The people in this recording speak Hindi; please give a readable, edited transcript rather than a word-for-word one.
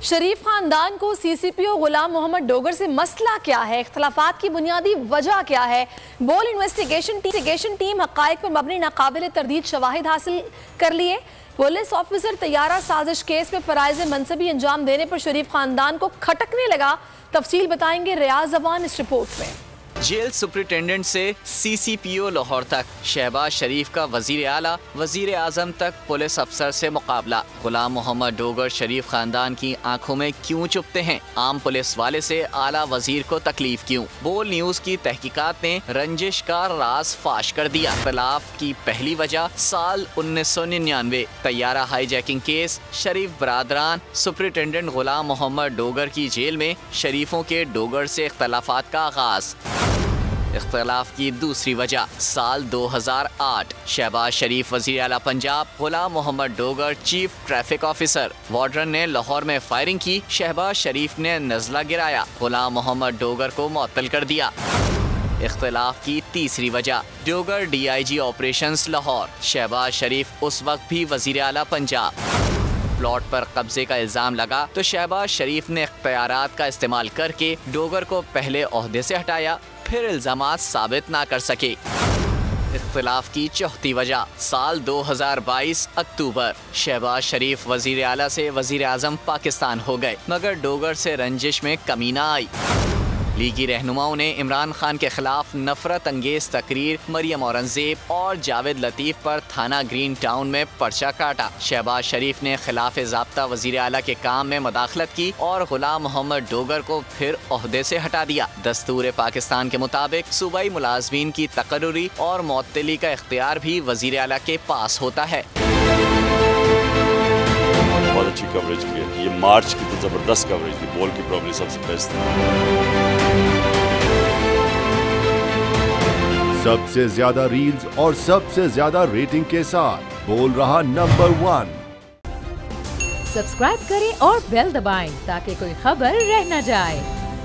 शरीफ खानदान को सीसीपीओ गुलाम मोहम्मद डोगर से मसला क्या है, इख्तलाफात की बुनियादी वजह क्या है। बोल इन्वेस्टिगेशन टीम हक़ाइक़ पर मबनी नाकाबिल तरदीद शवाहिद हासिल कर लिए। पुलिस ऑफिसर तैयारा साजिश केस में फराइज मनसबी अंजाम देने पर शरीफ खानदान को खटकने लगा। तफसील बताएंगे रियाज जवान इस रिपोर्ट में। जेल सुप्रिटेंडेंट से सीसीपीओ लाहौर तक, शहबाज शरीफ का वजीर आला वजीर आजम तक पुलिस अफसर से मुकाबला। गुलाम मोहम्मद डोगर शरीफ खानदान की आंखों में क्यों चुभते हैं? आम पुलिस वाले से आला वजीर को तकलीफ क्यों? बोल न्यूज की तहकीकात ने रंजिश का राज फाश कर दिया। इख्तलाफ की पहली वजह साल 1999 तैयारा हाईजैकिंग केस। शरीफ बरादरान सुप्रिटेंडेंट गुलाम मोहम्मद डोगर की जेल में शरीफों के डोगर से इख्तलाफात का आगाज। इख्तलाफ की दूसरी वजह साल 2008 शहबाज शरीफ वज़ीर आला Punjab, Ghulam Mohammad Dogar chief traffic officer. Warden ने लाहौर में फायरिंग की, शहबाज शरीफ ने नज़ला गिराया, गुलाम मोहम्मद डोगर को मुअत्तल कर दिया। इख्तलाफ की तीसरी वजह डोगर DIG ऑपरेशंस लाहौर, शहबाज शरीफ उस वक्त भी वज़ीर आला पंजाब। प्लॉट पर कब्जे का इल्जाम लगा तो शहबाज शरीफ ने इख्तियारात का इस्तेमाल करके डोगर को पहले ओहदे से हटाया, फिर इल्जामात साबित ना कर सके। इख्तिलाफ की चौथी वजह साल 2022 अक्टूबर शहबाज शरीफ वजीर आला से वजीर आजम पाकिस्तान हो गए, मगर डोगर से रंजिश में कमी ना आई। लीगी रहनुमाओं ने इमरान खान के खिलाफ नफरत अंगेज तकरीर, मरियम औरंगजेब और जावेद लतीफ पर थाना ग्रीन टाउन में पर्चा काटा। शहबाज शरीफ ने खिलाफ ज़ाब्ता वजीर आला के काम में मदाखलत की और गुलाम मोहम्मद डोगर को फिर ओहदे से हटा दिया। दस्तूर पाकिस्तान के मुताबिक सूबाई मुलाजमीन की तकर्रुरी और मुअत्तली का इख्तियार भी वजीर आला के पास होता है। बहुत अच्छी कवरेज की है, ये मार्च की तो जबरदस्त कवरेज थी, बोल की प्रॉब्लम सबसे बेस्ट थी। सबसे ज्यादा रील्स और सबसे ज्यादा रेटिंग के साथ बोल रहा नंबर 1। सब्सक्राइब करें और बेल दबाएं ताकि कोई खबर रह न जाए।